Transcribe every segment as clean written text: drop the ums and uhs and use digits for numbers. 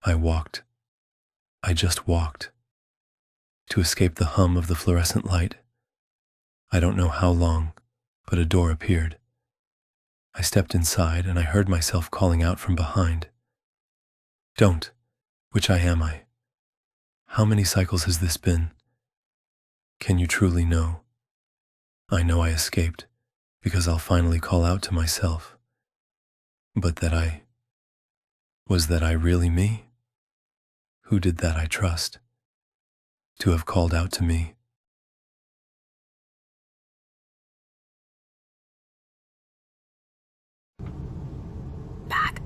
I walked. I just walked. To escape the hum of the fluorescent light. I don't know how long, but a door appeared. I stepped inside and I heard myself calling out from behind. Don't. Which am I? How many cycles has this been? Can you truly know? I know I escaped, because I'll finally call out to myself. But was that I really me? Who did that I trust? To have called out to me. Back.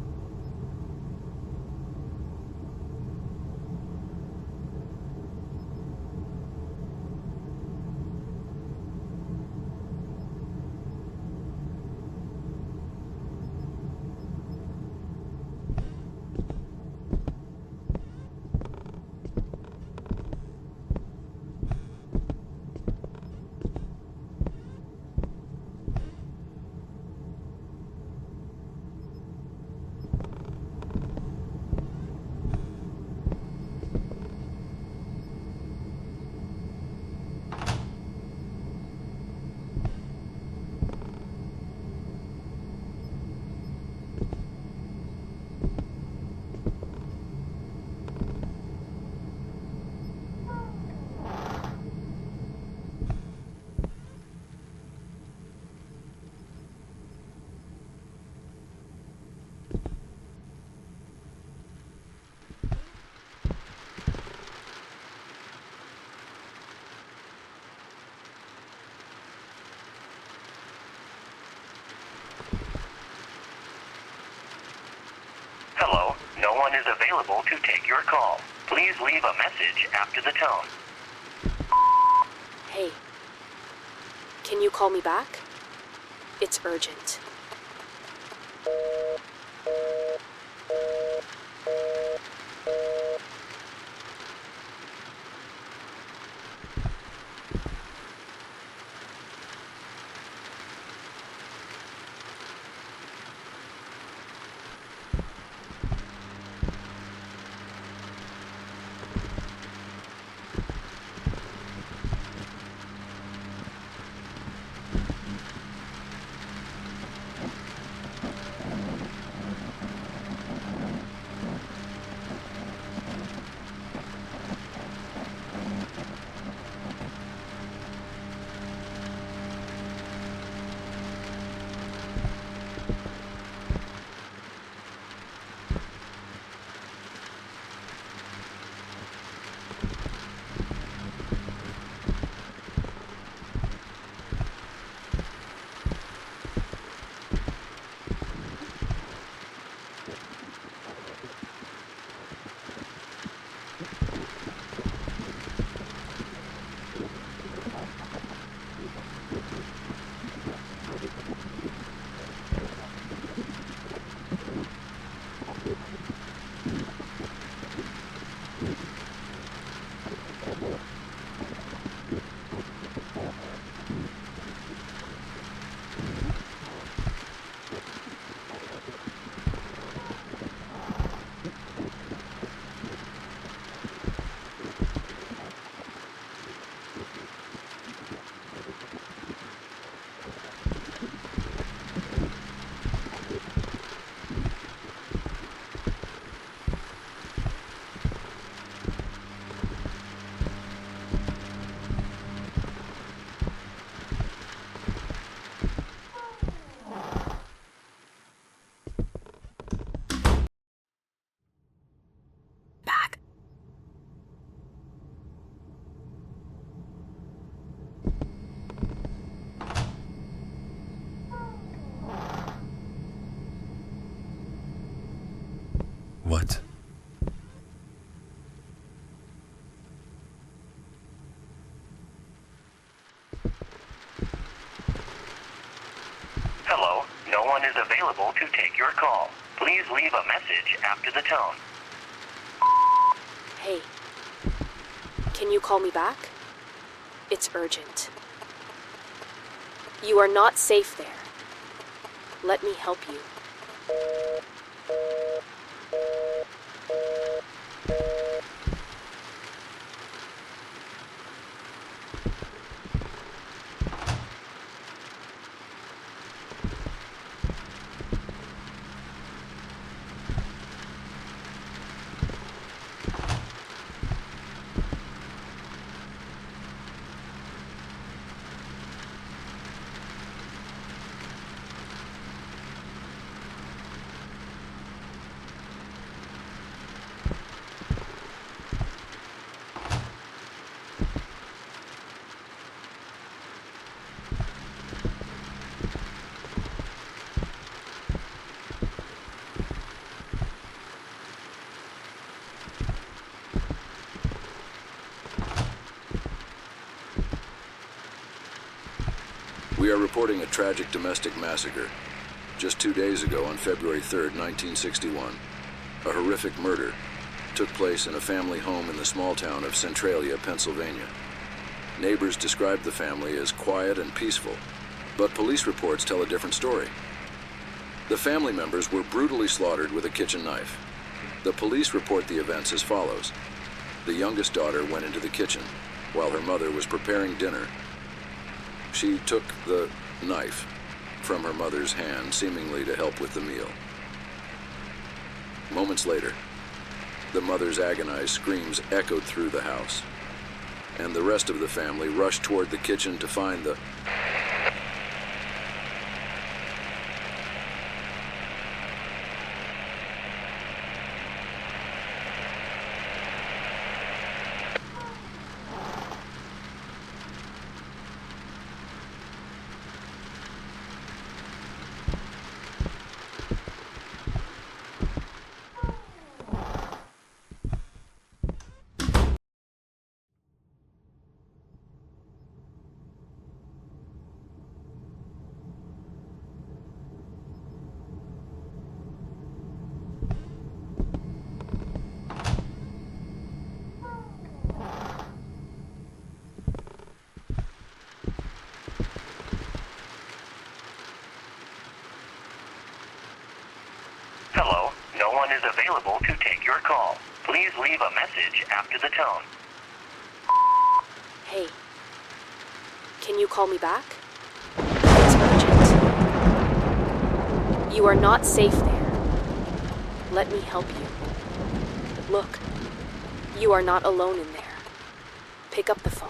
Hello, no one is available to take your call. Please leave a message after the tone. Hey. Can you call me back? It's urgent. Back. What? Hello, no one is available to take your call. Please leave a message after the tone. Hey. Can you call me back? It's urgent. You are not safe there. Let me help you. We are reporting a tragic domestic massacre. Just 2 days ago, on February 3rd, 1961, a horrific murder took place in a family home in the small town of Centralia, Pennsylvania. Neighbors described the family as quiet and peaceful, but police reports tell a different story. The family members were brutally slaughtered with a kitchen knife. The police report the events as follows. The youngest daughter went into the kitchen while her mother was preparing dinner. She took the knife from her mother's hand, seemingly to help with the meal. Moments later, the mother's agonized screams echoed through the house, and the rest of the family rushed toward the kitchen to find the... Hello, no one is available to take your call. Please leave a message after the tone. Hey. Can you call me back? It's urgent. You are not safe there. Let me help you. Look. You are not alone in there. Pick up the phone.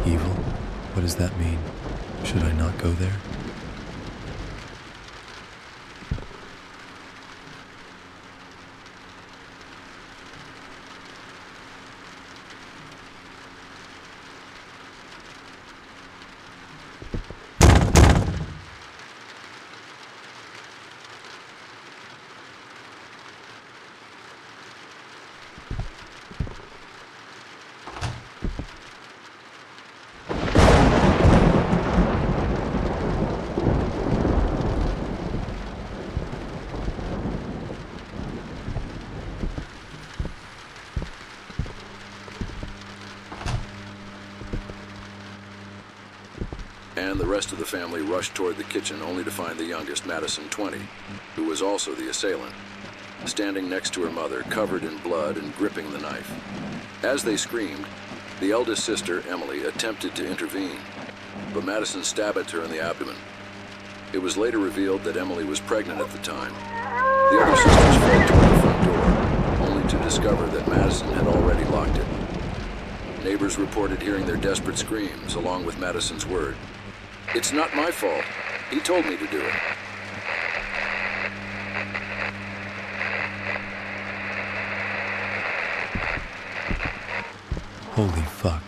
Evil? What does that mean? Should I not go there? And the rest of the family rushed toward the kitchen only to find the youngest, Madison, 20, who was also the assailant, standing next to her mother, covered in blood and gripping the knife. As they screamed, the eldest sister, Emily, attempted to intervene, but Madison stabbed her in the abdomen. It was later revealed that Emily was pregnant at the time. The other sisters fled toward the front door, only to discover that Madison had already locked it. Neighbors reported hearing their desperate screams, along with Madison's word, "It's not my fault. He told me to do it." Holy fuck.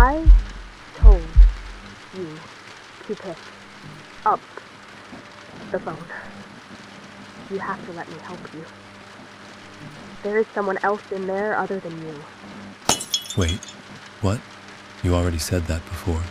I told you to pick up the phone. You have to let me help you. There is someone else in there other than you. Wait, what? You already said that before.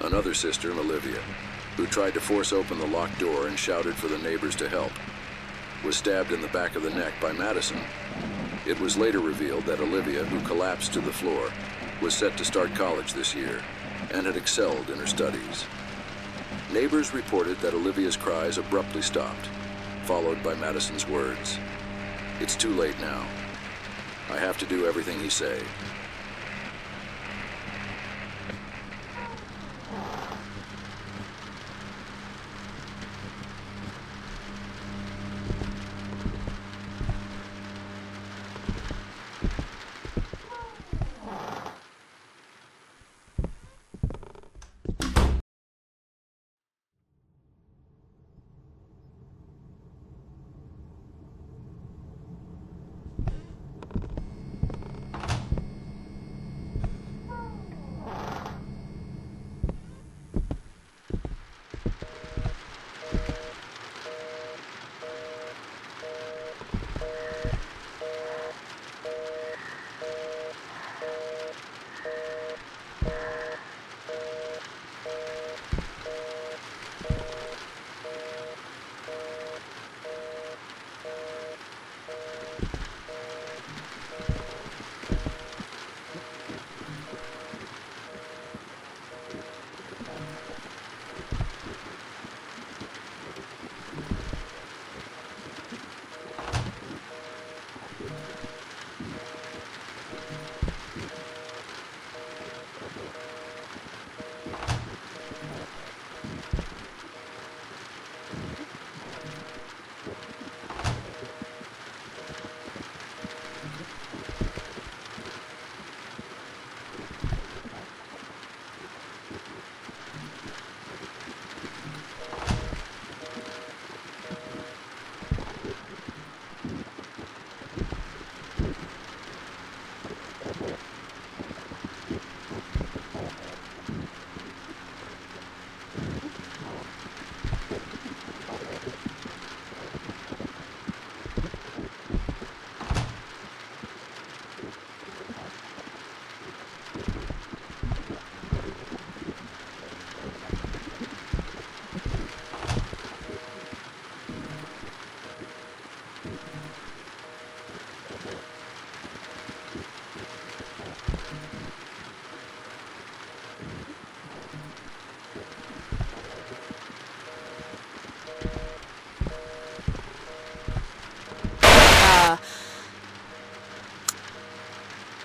Another sister, Olivia, who tried to force open the locked door and shouted for the neighbors to help, was stabbed in the back of the neck by Madison. It was later revealed that Olivia, who collapsed to the floor, was set to start college this year and had excelled in her studies. Neighbors reported that Olivia's cries abruptly stopped, followed by Madison's words, "It's too late now. I have to do everything he say."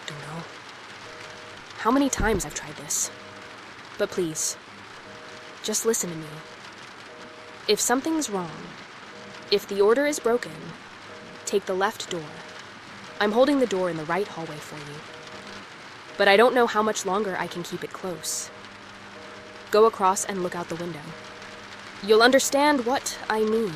Don't know how many times I've tried this. But please, just listen to me. If something's wrong, if the order is broken, take the left door. I'm holding the door in the right hallway for you. But I don't know how much longer I can keep it close. Go across and look out the window. You'll understand what I mean.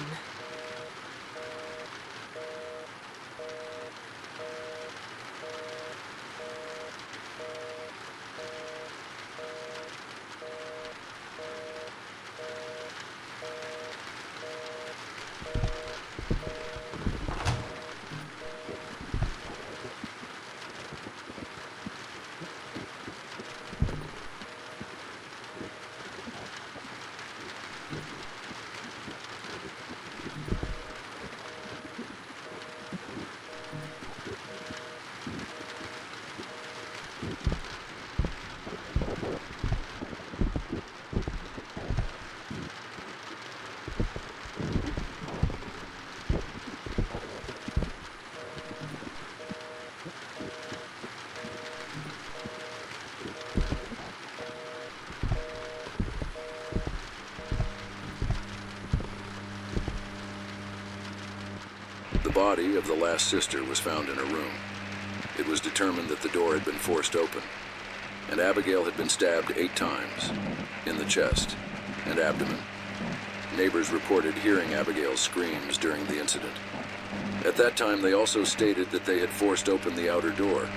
The body of the last sister was found in her room. It was determined that the door had been forced open, and Abigail had been stabbed 8 times, in the chest and abdomen. Neighbors reported hearing Abigail's screams during the incident. At that time, they also stated that they had forced open the outer door.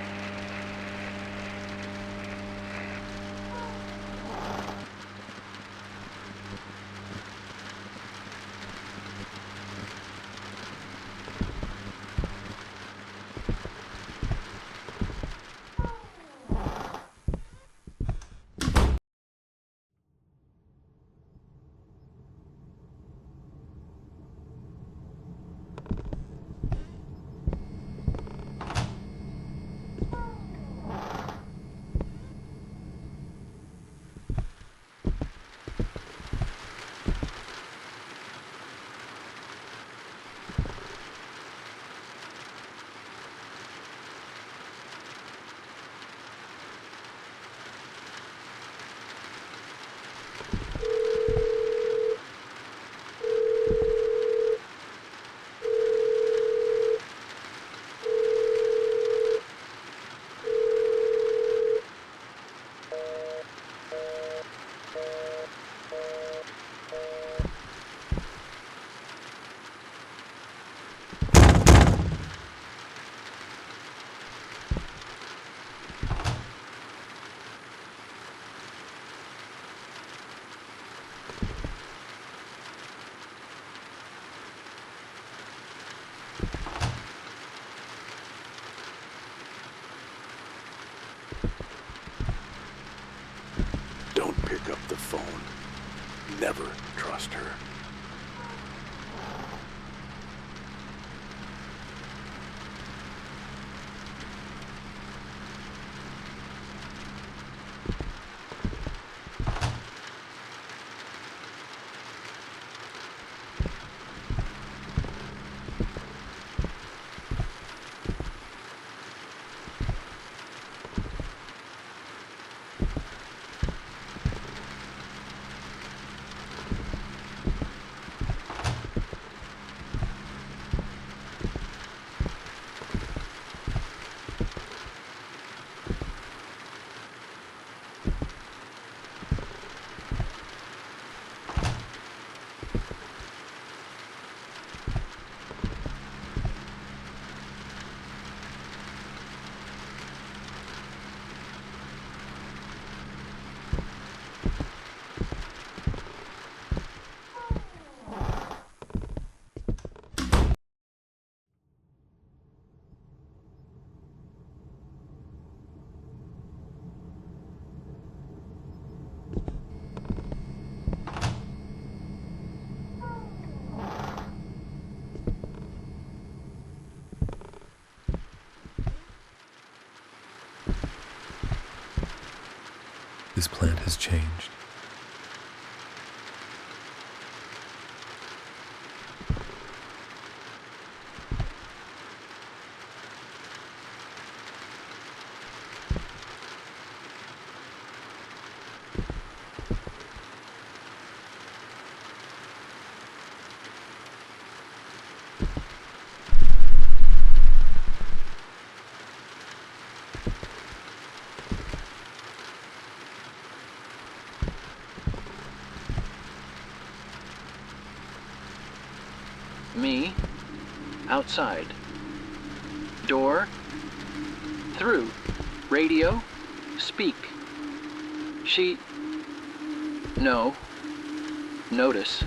Pick up the phone. Never trust her. This plant has changed. Me. Outside. Door. Through. Radio. Speak. She. No. Notice.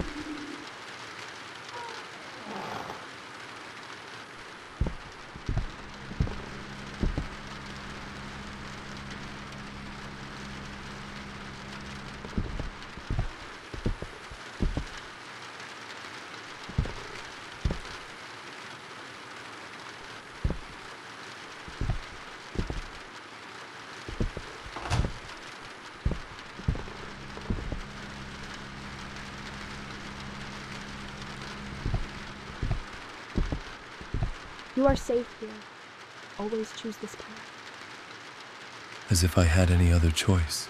You are safe here. Always choose this path. As if I had any other choice.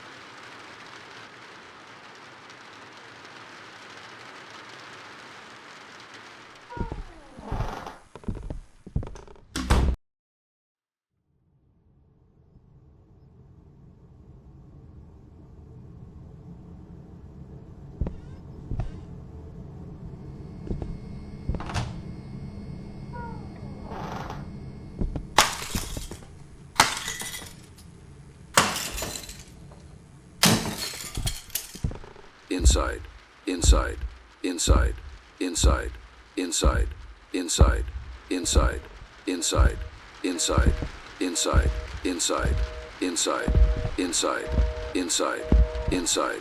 Inside, inside, inside, inside, inside, inside, inside, inside, inside, inside, inside, inside, inside, inside, inside,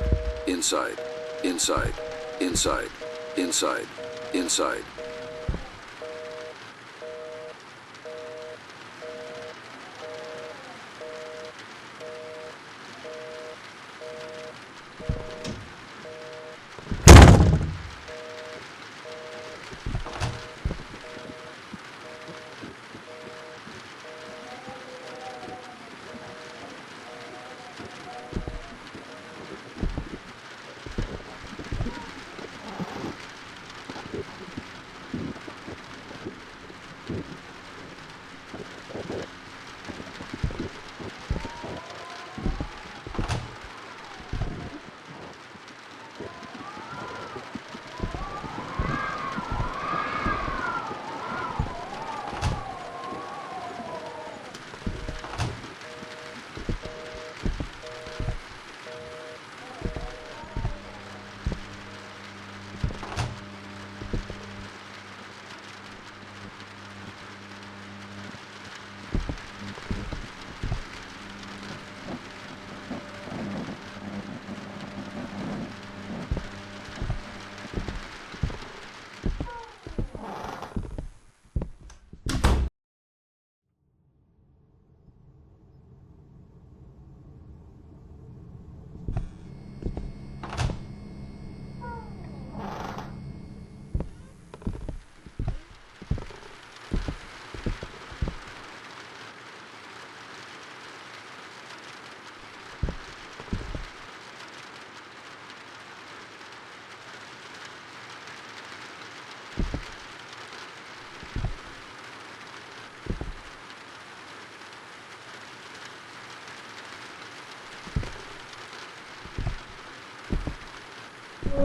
inside, inside, inside, inside, inside.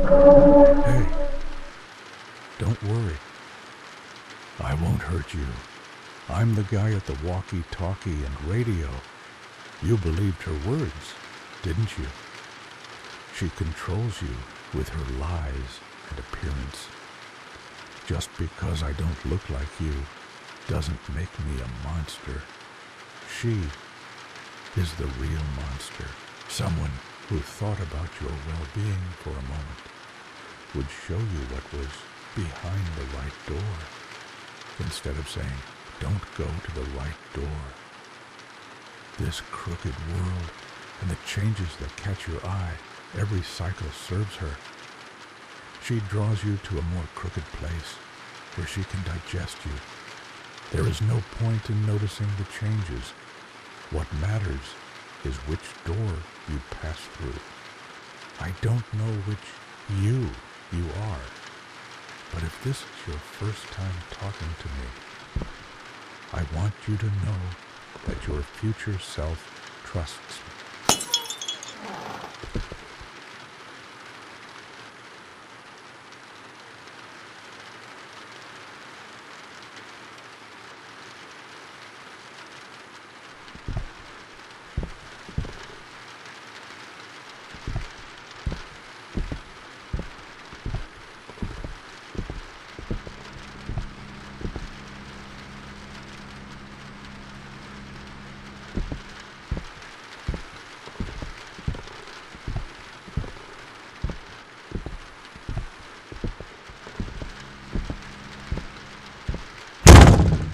Hey, don't worry. I won't hurt you. I'm the guy at the walkie-talkie and radio. You believed her words, didn't you? She controls you with her lies and appearance. Just because I don't look like you doesn't make me a monster. She is the real monster. Someone who thought about your well-being for a moment would show you what was behind the right door, instead of saying, don't go to the right door. This crooked world and the changes that catch your eye, every cycle serves her. She draws you to a more crooked place where she can digest you. There is no point in noticing the changes. What matters is which door you pass through. I don't know which you are, but if this is your first time talking to me, I want you to know that your future self trusts me.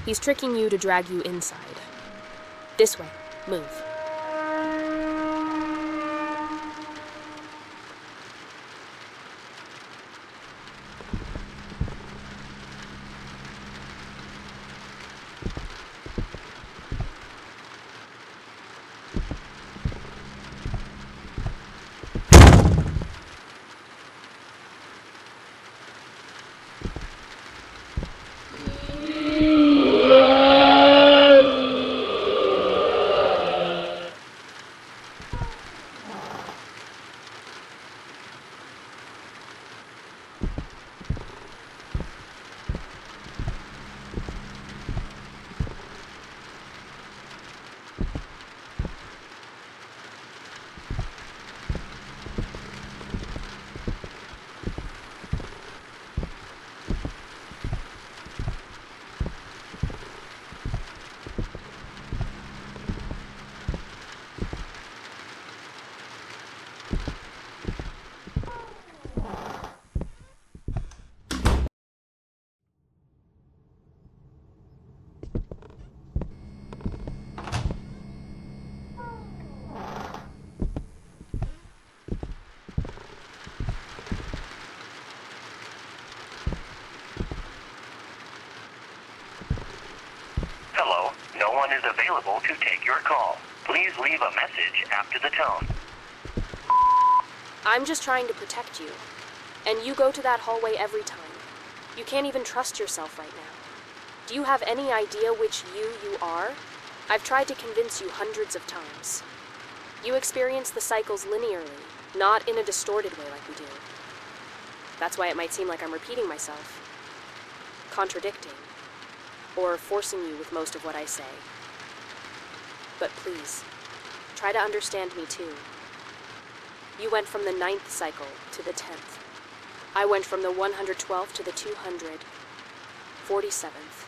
He's tricking you to drag you inside. This way. Move. Hello, no one is available to take your call. Please leave a message after the tone. I'm just trying to protect you. And you go to that hallway every time. You can't even trust yourself right now. Do you have any idea which you are? I've tried to convince you hundreds of times. You experience the cycles linearly, not in a distorted way like we do. That's why it might seem like I'm repeating myself, contradicting, or forcing you with most of what I say. But please, try to understand me too. You went from the 9th cycle to the 10th. I went from the 112th to the 247th.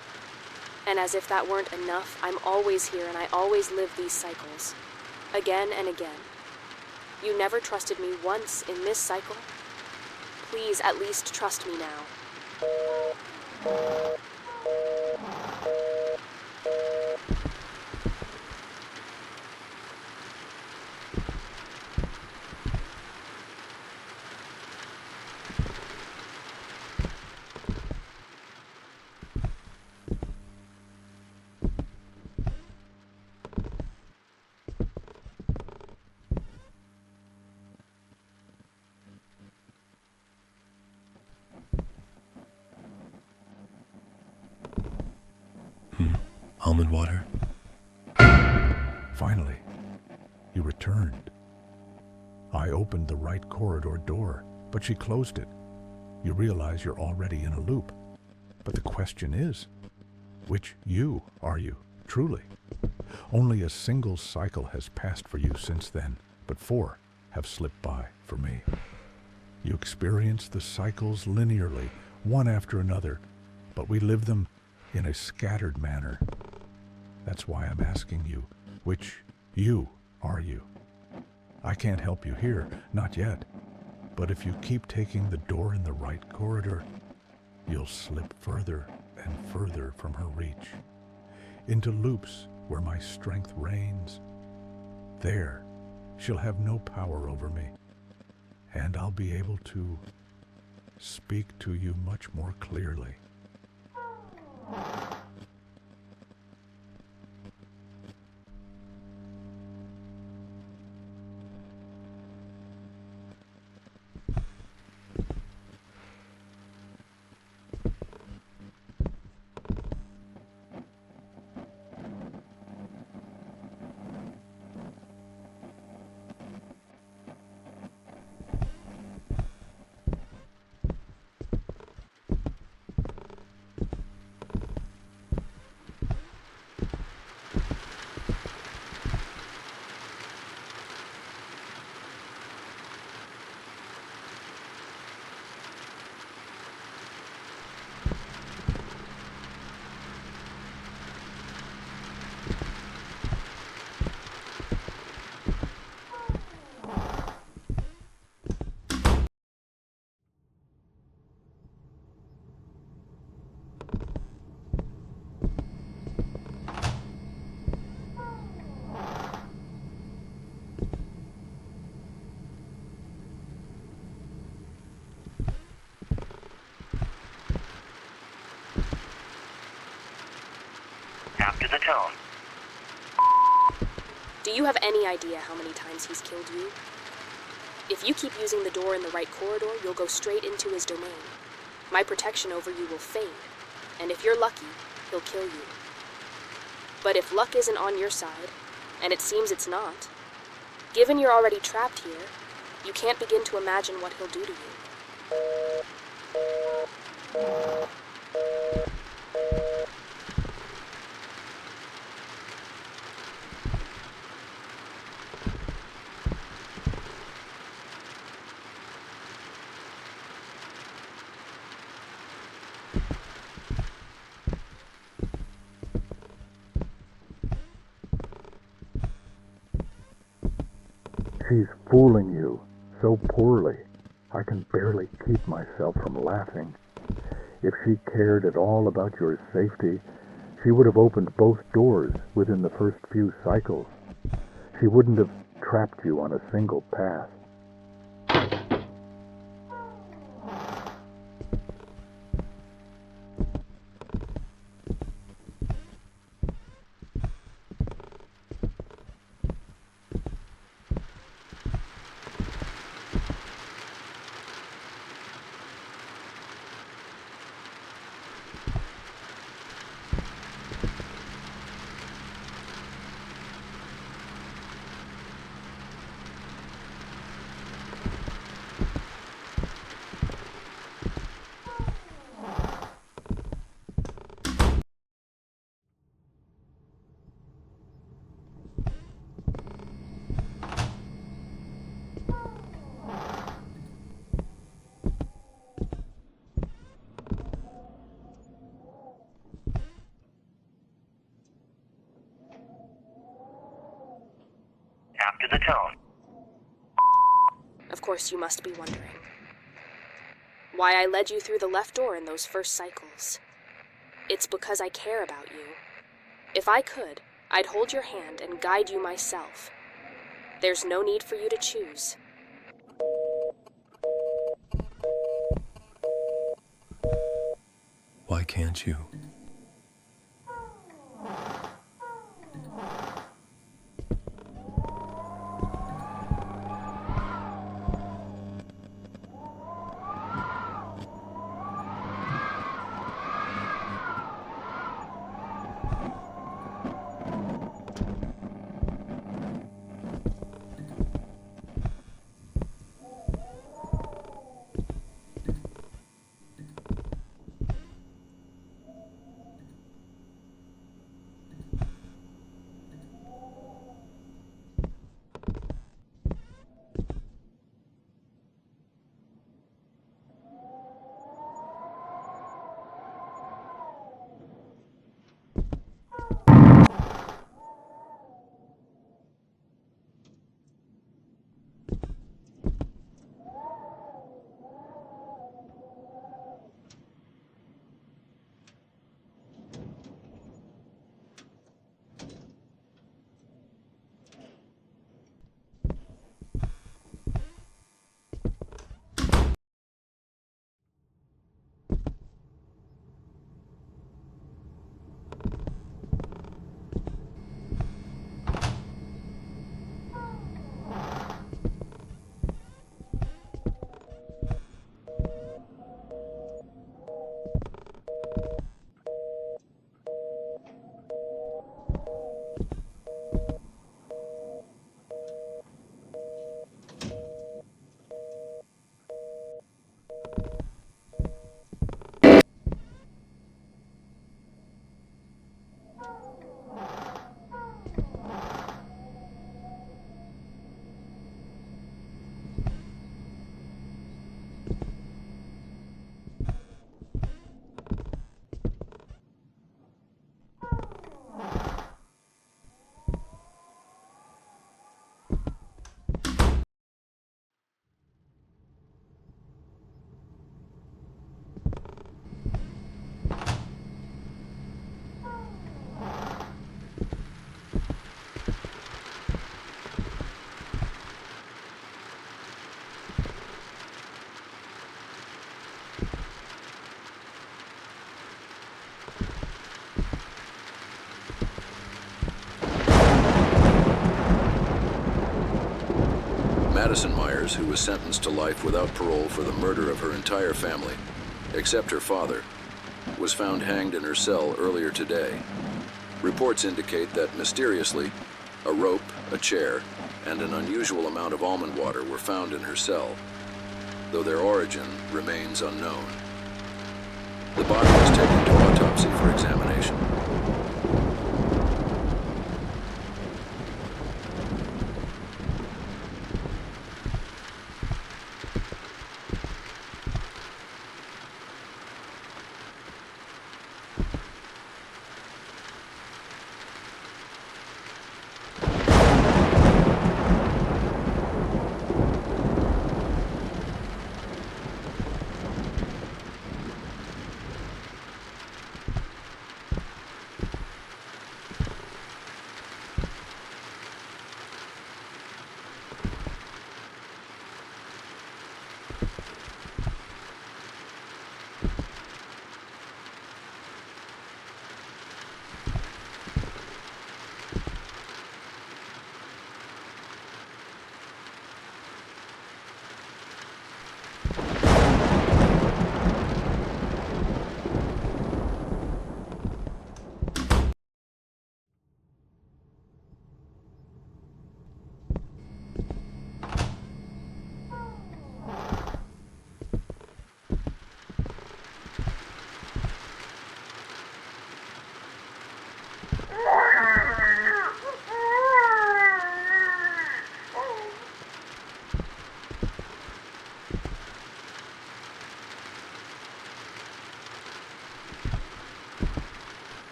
And as if that weren't enough, I'm always here and I always live these cycles. Again and again. You never trusted me once in this cycle. Please at least trust me now. Almond water. Finally, you returned. I opened the right corridor door, but she closed it. You realize you're already in a loop. But the question is, which you are you, truly? Only a single cycle has passed for you since then, but 4 have slipped by for me. You experience the cycles linearly, one after another, but we live them in a scattered manner. That's why I'm asking you, which you are you? I can't help you here, not yet. But if you keep taking the door in the right corridor, you'll slip further and further from her reach, into loops where my strength reigns. There, she'll have no power over me, and I'll be able to speak to you much more clearly. after the tone. Do you have any idea how many times he's killed you? If you keep using the door in the right corridor, you'll go straight into his domain. My protection over you will fade, and if you're lucky, he'll kill you. But if luck isn't on your side, and it seems it's not, given you're already trapped here, you can't begin to imagine what he'll do to you. She's fooling you so poorly. I can barely keep myself from laughing. If she cared at all about your safety, she would have opened both doors within the first few cycles. She wouldn't have trapped you on a single path. After the tone. Of course, you must be wondering why I led you through the left door in those first cycles. It's because I care about you. If I could, I'd hold your hand and guide you myself. There's no need for you to choose. Why can't you? Myers, who was sentenced to life without parole for the murder of her entire family, except her father, was found hanged in her cell earlier today. Reports indicate that, mysteriously, a rope, a chair, and an unusual amount of almond water were found in her cell, though their origin remains unknown. The body was taken to autopsy for examination.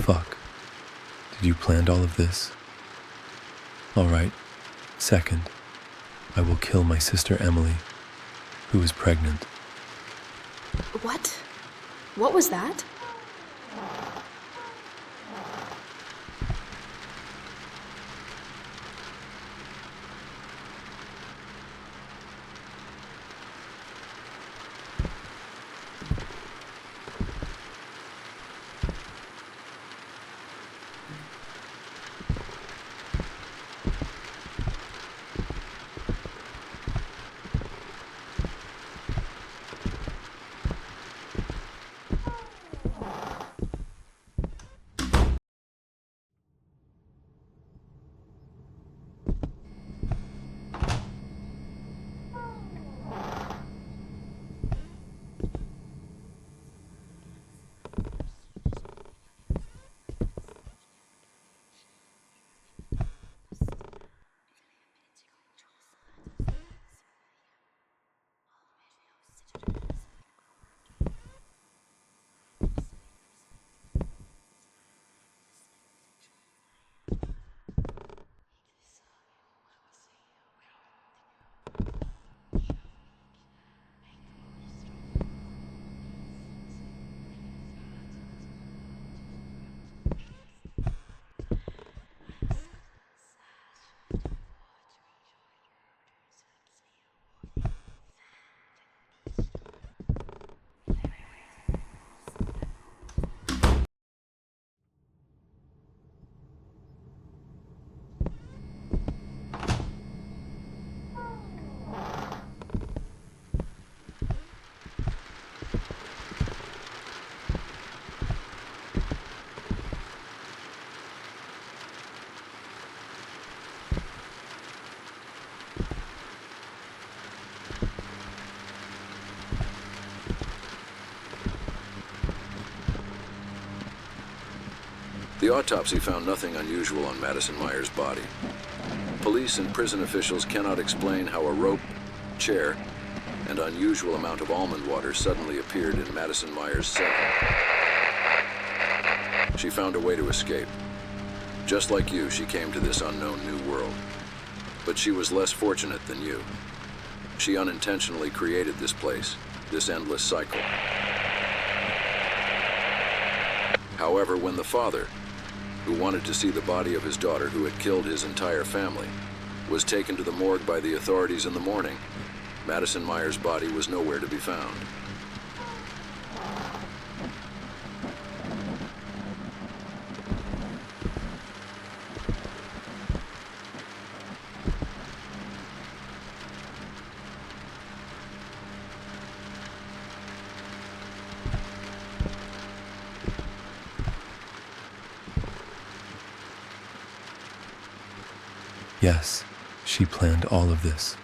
Fuck. Did you plan all of this? All right. Second, I will kill my sister Emily, who is pregnant. What? What was that? The autopsy found nothing unusual on Madison Myers' body. Police and prison officials cannot explain how a rope, chair, and unusual amount of almond water suddenly appeared in Madison Myers' cell. She found a way to escape. Just like you, she came to this unknown new world. But she was less fortunate than you. She unintentionally created this place, this endless cycle. However, when the father, who wanted to see the body of his daughter who had killed his entire family, was taken to the morgue by the authorities in the morning, Madison Myers' body was nowhere to be found. Yes, she planned all of this.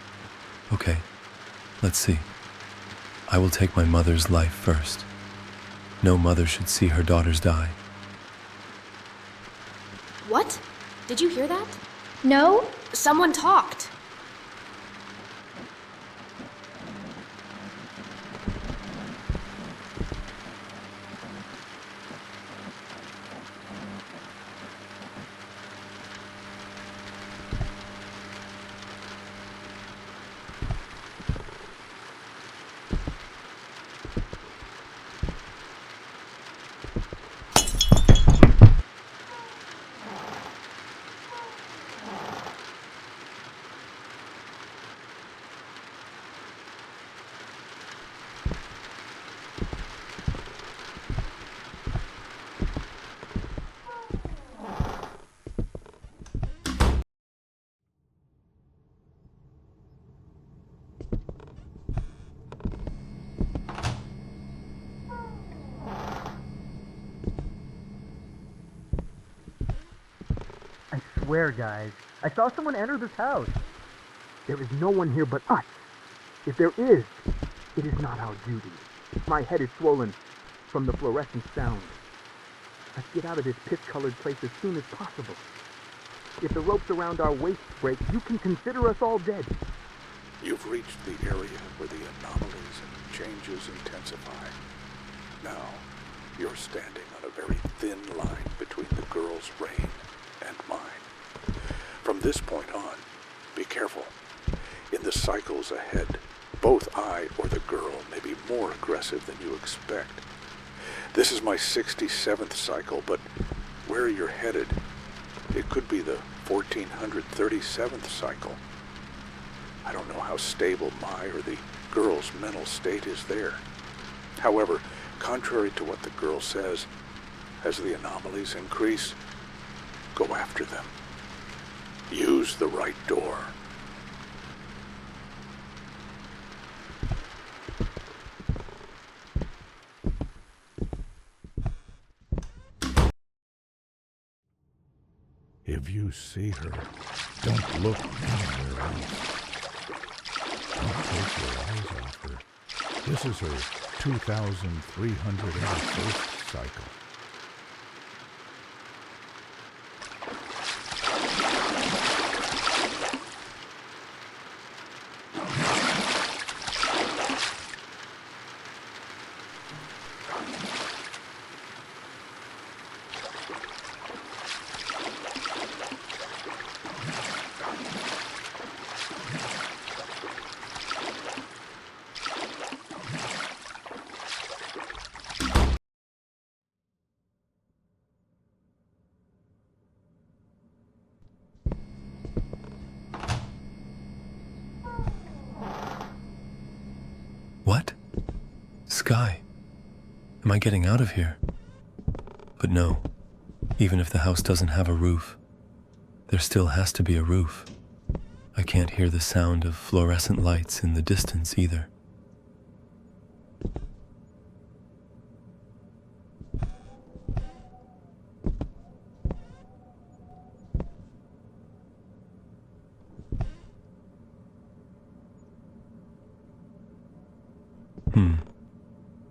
Okay, let's see. I will take my mother's life first. No mother should see her daughters die. What? Did you hear that? No? Someone talked. I swear, guys, I saw someone enter this house. There is no one here but us. If there is, it is not our duty. My head is swollen from the fluorescent sound. Let's get out of this piss-colored place as soon as possible. If the ropes around our waists break, you can consider us all dead. You've reached the area where the anomalies and changes intensify. Now, you're standing on a very thin line between the girl's reign and mine. From this point on, be careful. In the cycles ahead, both I or the girl may be more aggressive than you expect. This is my 67th cycle, but where you're headed, it could be the 1437th cycle. I don't know how stable my or the girl's mental state is there. However, contrary to what the girl says, as the anomalies increase, go after them. Use the right door. If you see her, don't look anywhere else. Don't take your eyes off her. This is her 2,301st cycle. What? Sky? Am I getting out of here? But no, even if the house doesn't have a roof, there still has to be a roof. I can't hear the sound of fluorescent lights in the distance either.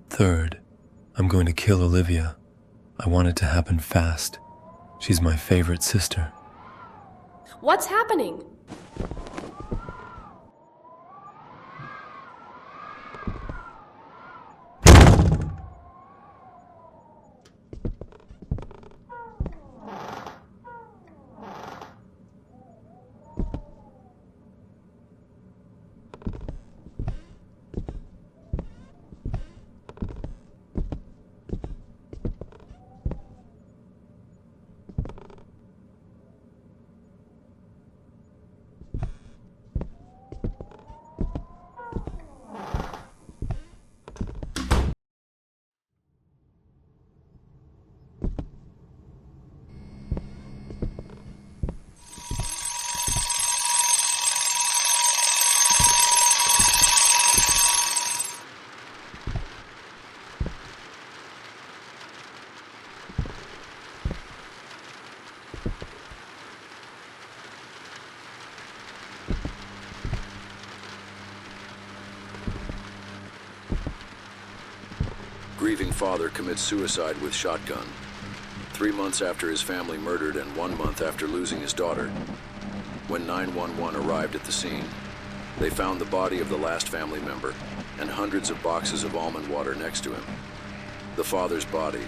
Third, I'm going to kill Olivia. I want it to happen fast. She's my favorite sister. What's happening? father commits suicide with shotgun. 3 months after his family murdered and 1 month after losing his daughter. When 911 arrived at the scene, they found the body of the last family member and hundreds of boxes of almond water next to him. The father's body,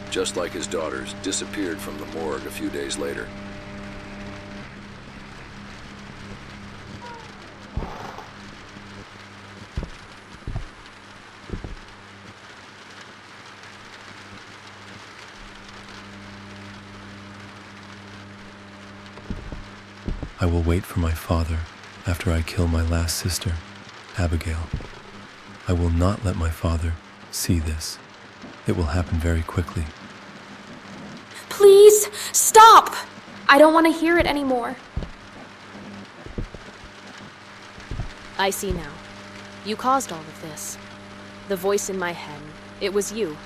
just like his daughter's, disappeared from the morgue a few days later. I will wait for my father after I kill my last sister, Abigail. I will not let my father see this. It will happen very quickly. Please, stop! I don't want to hear it anymore. I see now. You caused all of this. The voice in my head, it was you.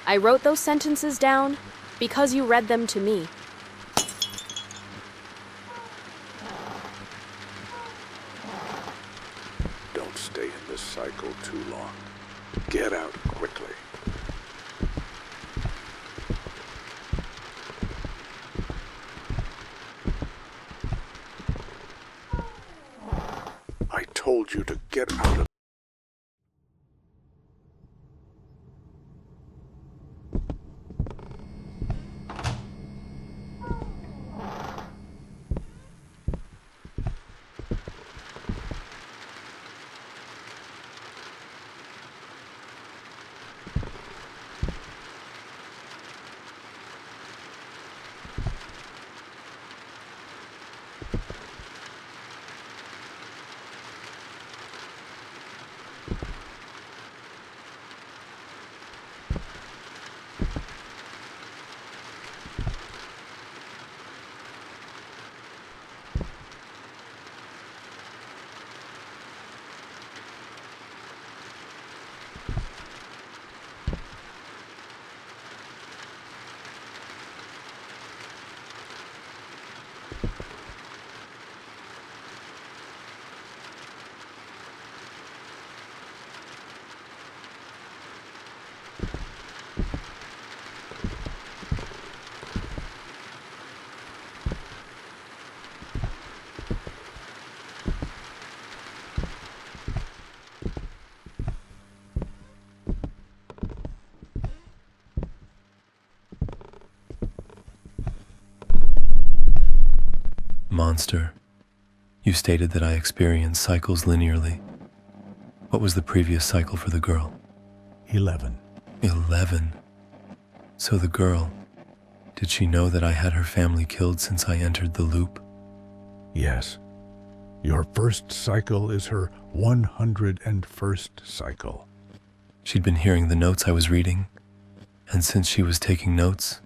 I wrote those sentences down because you read them to me. Don't stay in this cycle too long. Get out quickly. I told you to get out of... Monster, you stated that I experience cycles linearly. What was the previous cycle for the girl? 11. 11. So the girl, did she know that I had her family killed since I entered the loop? Yes. Your first cycle is her 101st cycle. She'd been hearing the notes I was reading, and since she was taking notes,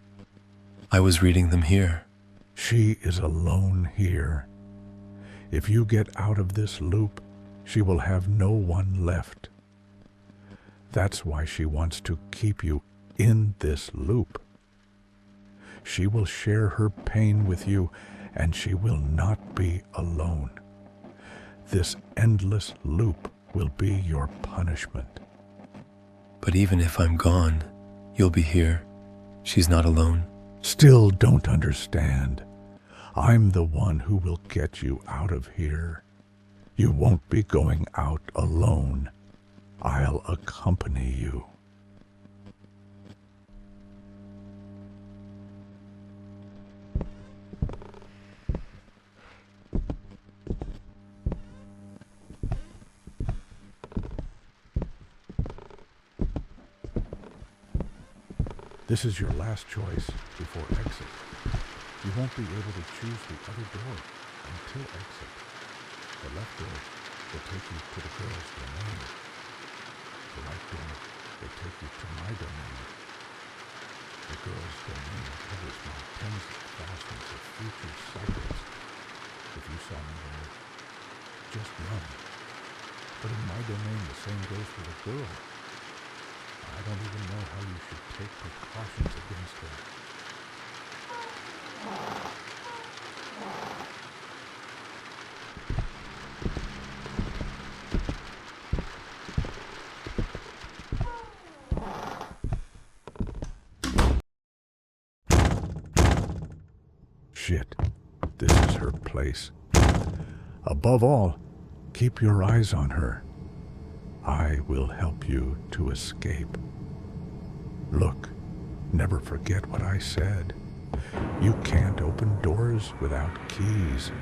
I was reading them here. She is alone here. If you get out of this loop, she will have no one left. That's why she wants to keep you in this loop. She will share her pain with you, and she will not be alone. This endless loop will be your punishment. But even if I'm gone, you'll be here. She's not alone. Still don't understand. I'm the one who will get you out of here. You won't be going out alone. I'll accompany you. This is your last choice before exit. You won't be able to choose the other door until exit. The left door will take you to the girl's domain. The right door will take you to my domain. The girl's domain covers my tens of thousands of future cycles. If you saw me there, just run. But in my domain, the same goes for the girl. I don't even know how you should take precautions against her. Shit, this is her place. Above all, keep your eyes on her. I will help you to escape. Look, never forget what I said. You can't open doors without keys.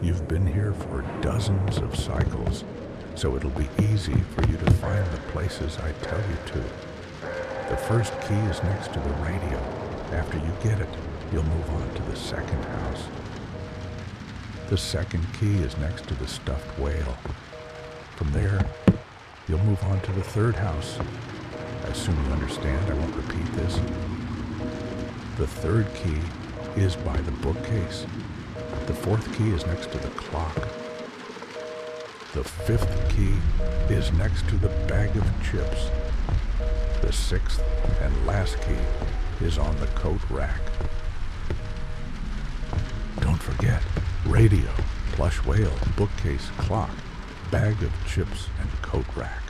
You've been here for dozens of cycles, so it'll be easy for you to find the places I tell you to. The first key is next to the radio. After you get it, you'll move on to the second house. The second key is next to the stuffed whale. From there, you'll move on to the third house. I assume you understand, I won't repeat this. The third key is by the bookcase. The fourth key is next to the clock. The fifth key is next to the bag of chips. The sixth and last key is on the coat rack. Don't forget, radio, plush whale, bookcase, clock, bag of chips, and coat rack.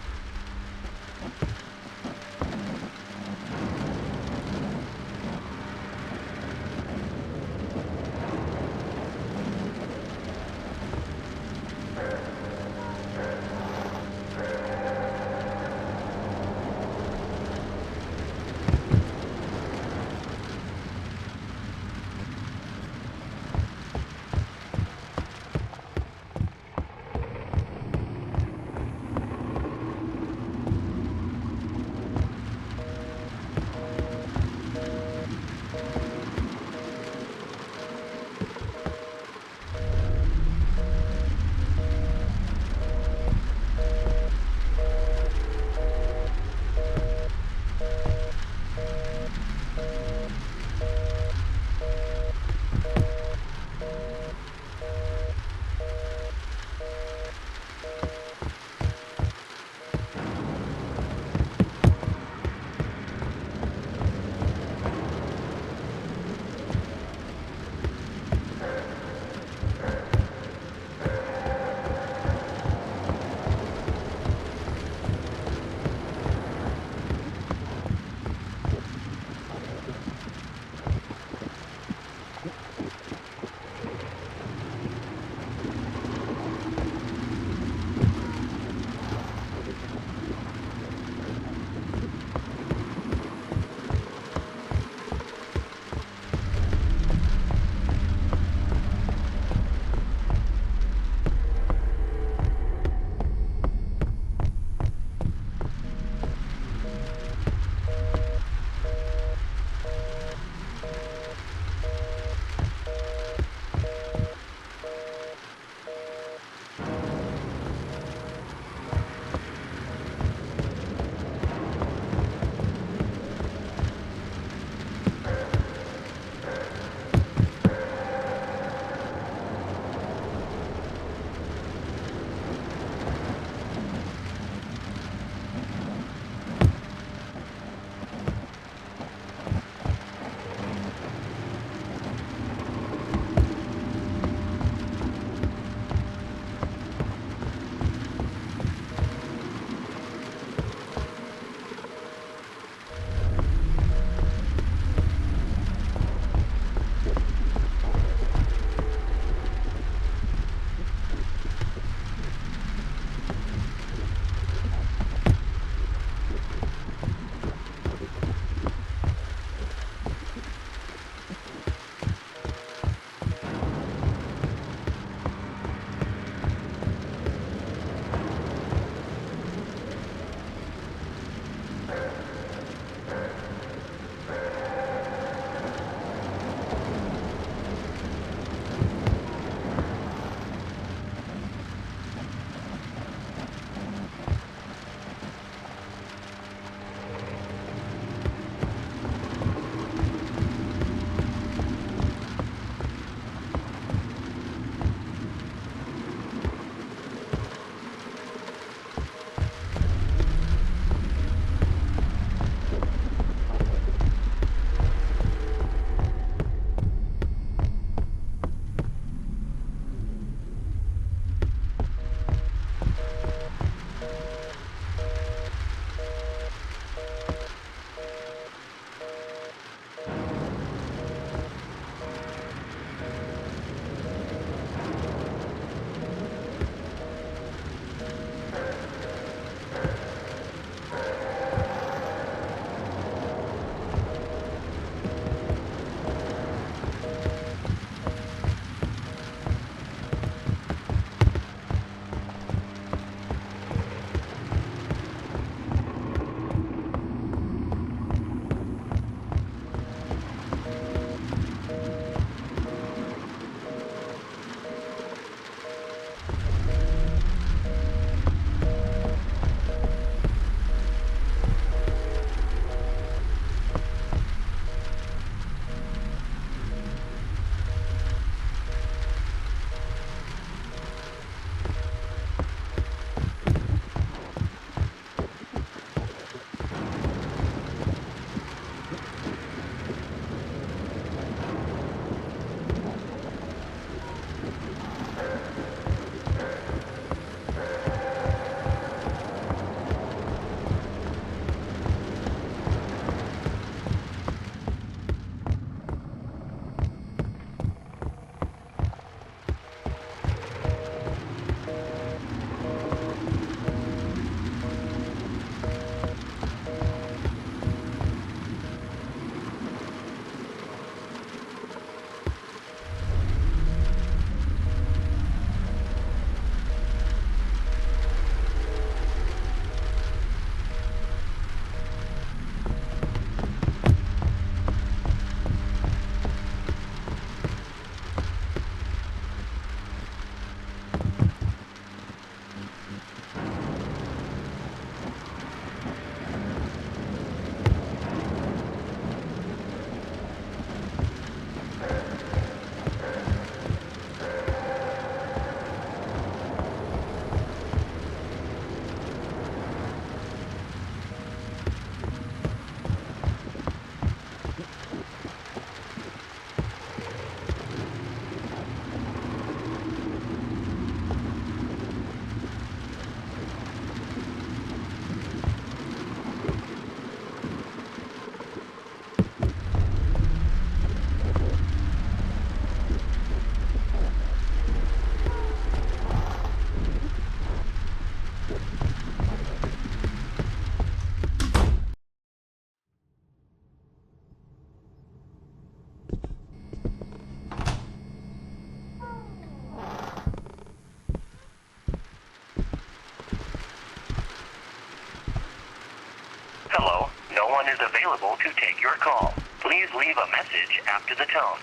one is available to take your call. Please leave a message after the tone.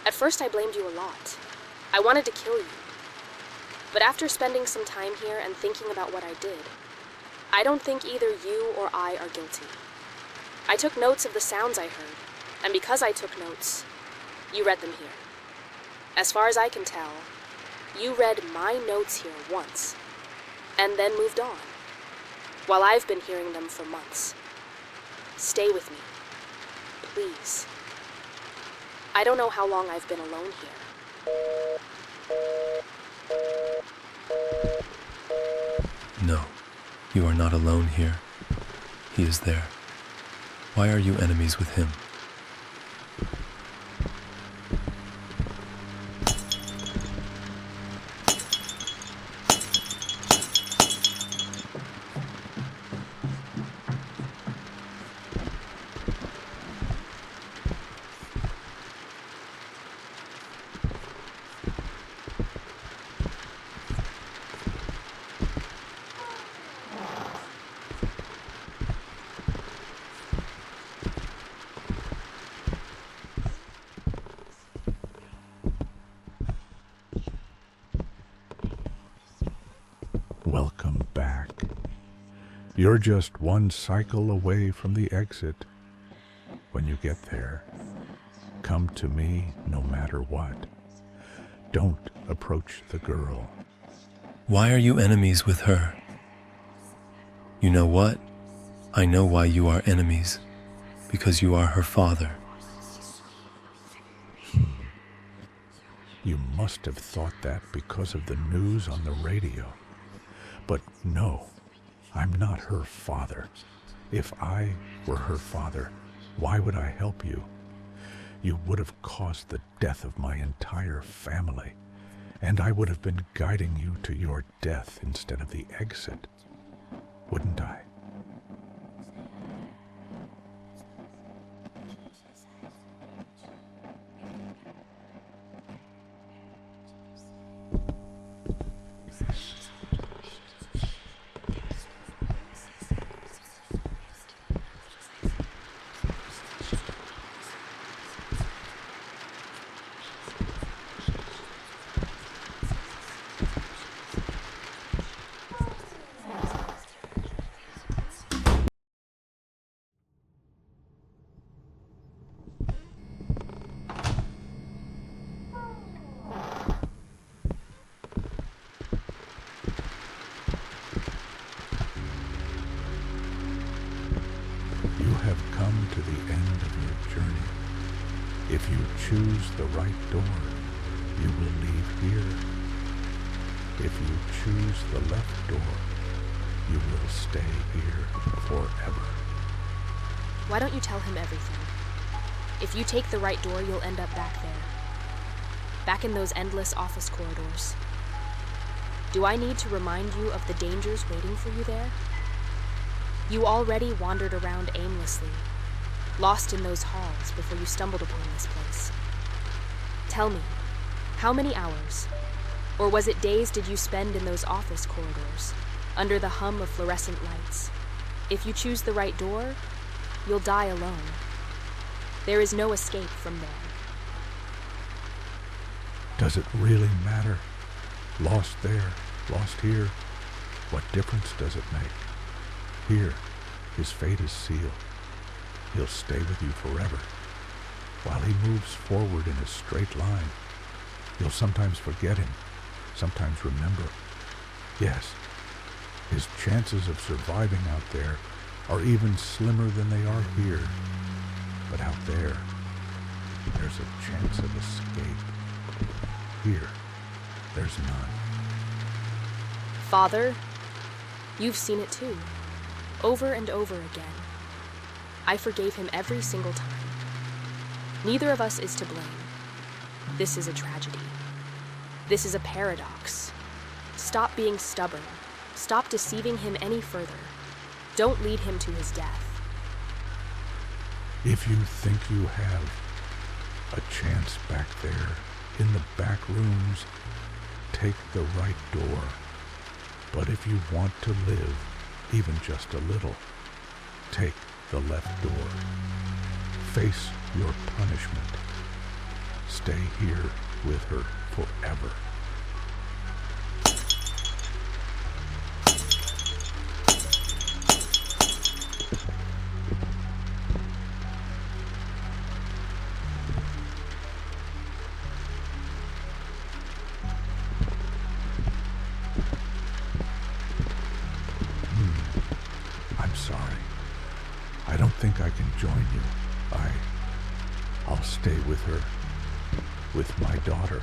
At first I blamed you a lot. I wanted to kill you. But after spending some time here and thinking about what I did, I don't think either you or I are guilty. I took notes of the sounds I heard, and because I took notes, you read them here. As far as I can tell, you read my notes here once, and then moved on, while I've been hearing them for months. Stay with me, please. I don't know how long I've been alone here. No, you are not alone here. He is there. Why are you enemies with him? Welcome back. You're just one cycle away from the exit. When you get there, come to me no matter what. Don't approach the girl. Why are you enemies with her? You know what? I know why you are enemies. Because you are her father. You must have thought that because of the news on the radio. But no, I'm not her father. If I were her father, why would I help you? You would have caused the death of my entire family, and I would have been guiding you to your death instead of the exit, wouldn't I? Have come to the end of your journey. If you choose the right door, you will leave here. If you choose the left door, you will stay here forever. Why don't you tell him everything? If you take the right door, you'll end up back there. Back in those endless office corridors. Do I need to remind you of the dangers waiting for you there? You already wandered around aimlessly, lost in those halls before you stumbled upon this place. Tell me, how many hours, or was it days did you spend in those office corridors, under the hum of fluorescent lights? If you choose the right door, you'll die alone. There is no escape from there. Does it really matter? Lost there, lost here. What difference does it make? Here, his fate is sealed. He'll stay with you forever. While he moves forward in a straight line, you'll sometimes forget him, sometimes remember. Yes, his chances of surviving out there are even slimmer than they are here. But out there, there's a chance of escape. Here, there's none. Father, you've seen it too. Over and over again. I forgave him every single time. Neither of us is to blame. This is a tragedy. This is a paradox. Stop being stubborn. Stop deceiving him any further. Don't lead him to his death. If you think you have a chance back there, in the back rooms, take the right door. But if you want to live, even just a little, Take the left door. Face your punishment. Stay here with her forever. I'm sorry. I don't think I can join you. I'll stay with her, with my daughter.